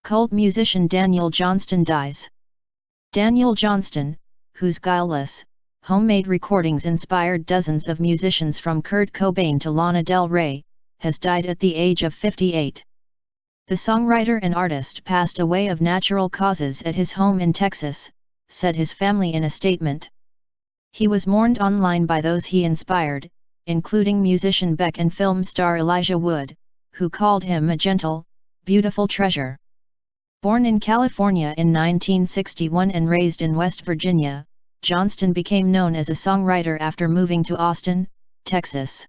Cult musician Daniel Johnston dies. Daniel Johnston, whose guileless, homemade recordings inspired dozens of musicians from Kurt Cobain to Lana Del Rey, has died at the age of 58. The songwriter and artist passed away of natural causes at his home in Texas, said his family in a statement. He was mourned online by those he inspired, including musician Beck and film star Elijah Wood, who called him a gentle, beautiful treasure. Born in California in 1961 and raised in West Virginia, Johnston became known as a songwriter after moving to Austin, Texas.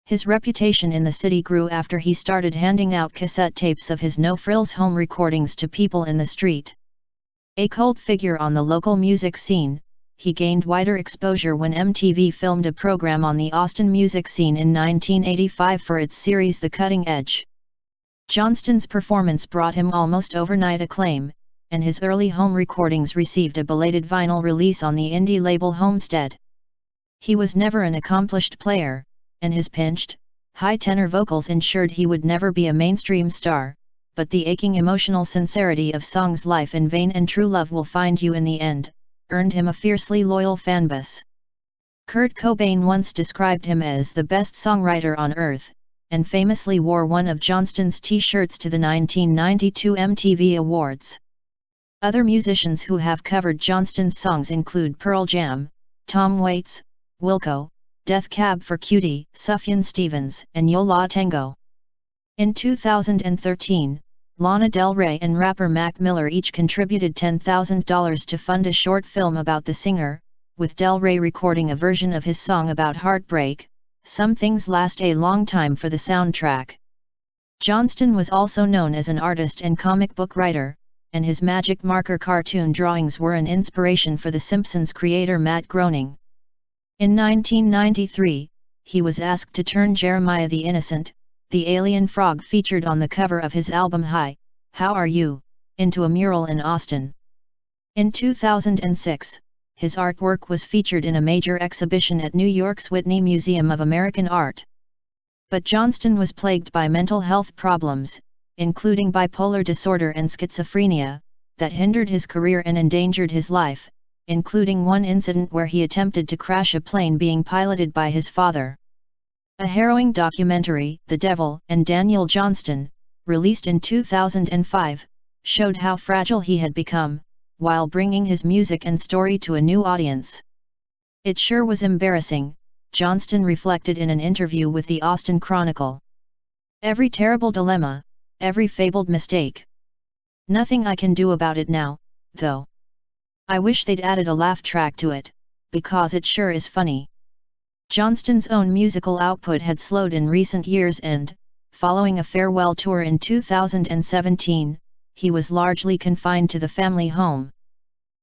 His reputation in the city grew after he started handing out cassette tapes of his no-frills home recordings to people in the street. A cult figure on the local music scene, he gained wider exposure when MTV filmed a program on the Austin music scene in 1985 for its series The Cutting Edge. Johnston's performance brought him almost overnight acclaim, and his early home recordings received a belated vinyl release on the indie label Homestead. He was never an accomplished player, and his pinched, high-tenor vocals ensured he would never be a mainstream star, but the aching emotional sincerity of songs Life in Vain and True Love Will Find You in the End, earned him a fiercely loyal fanbase. Kurt Cobain once described him as the best songwriter on earth, and famously wore one of Johnston's t-shirts to the 1992 MTV Awards. Other musicians who have covered Johnston's songs include Pearl Jam, Tom Waits, Wilco, Death Cab for Cutie, Sufjan Stevens, and Yo La Tengo. In 2013, Lana Del Rey and rapper Mac Miller each contributed $10,000 to fund a short film about the singer, with Del Rey recording a version of his song about heartbreak, Some Things Last a Long Time, for the soundtrack. Johnston was also known as an artist and comic book writer, and his magic marker cartoon drawings were an inspiration for The Simpsons creator Matt Groening. In 1993, he was asked to turn Jeremiah the Innocent, the alien frog featured on the cover of his album Hi, How Are You?, into a mural in Austin. In 2006, his artwork was featured in a major exhibition at New York's Whitney Museum of American Art. But Johnston was plagued by mental health problems, including bipolar disorder and schizophrenia, that hindered his career and endangered his life, including one incident where he attempted to crash a plane being piloted by his father. A harrowing documentary, The Devil and Daniel Johnston, released in 2005, showed how fragile he had become, while bringing his music and story to a new audience. "It sure was embarrassing," Johnston reflected in an interview with the Austin Chronicle. "Every terrible dilemma, every fabled mistake. Nothing I can do about it now, though. I wish they'd added a laugh track to it, because it sure is funny." Johnston's own musical output had slowed in recent years and, following a farewell tour in 2017, he was largely confined to the family home.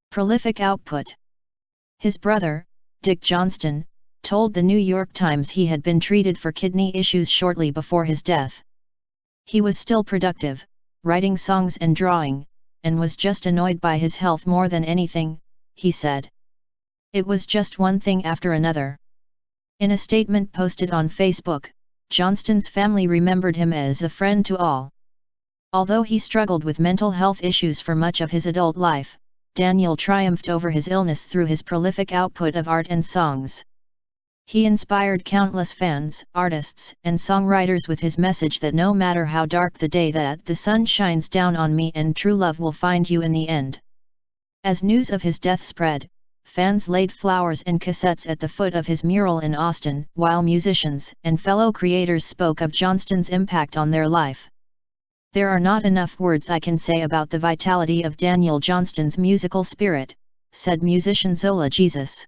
Prolific output. His brother, Dick Johnston, told the New York Times he had been treated for kidney issues shortly before his death. He was still productive, writing songs and drawing, and was just annoyed by his health more than anything, he said. "It was just one thing after another." In a statement posted on Facebook, Johnston's family remembered him as a friend to all. Although he struggled with mental health issues for much of his adult life, Daniel triumphed over his illness through his prolific output of art and songs. He inspired countless fans, artists, and songwriters with his message that no matter how dark the day, that the sun shines down on me and true love will find you in the end. As news of his death spread, fans laid flowers and cassettes at the foot of his mural in Austin, while musicians and fellow creators spoke of Johnston's impact on their life. "There are not enough words I can say about the vitality of Daniel Johnston's musical spirit," said musician Zola Jesus.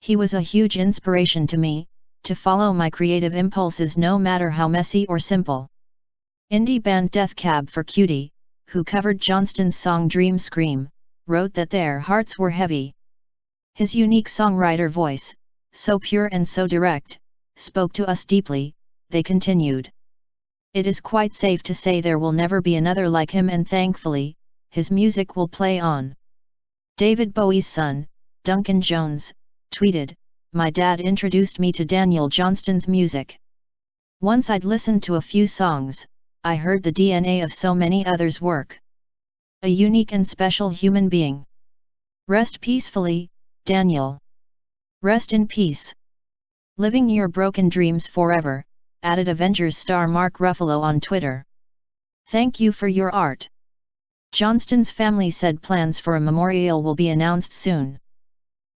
"He was a huge inspiration to me, to follow my creative impulses no matter how messy or simple." Indie band Death Cab for Cutie, who covered Johnston's song Dream Scream, wrote that their hearts were heavy. His unique songwriter voice, so pure and so direct, spoke to us deeply, they continued. "It is quite safe to say there will never be another like him, and thankfully, his music will play on." David Bowie's son, Duncan Jones, tweeted, "My dad introduced me to Daniel Johnston's music. Once I'd listened to a few songs, I heard the DNA of so many others' work. A unique and special human being. Rest peacefully, Daniel. Rest in peace. Living your broken dreams forever, added Avengers star Mark Ruffalo on Twitter. Thank you for your art. Johnston's family said plans for a memorial will be announced soon.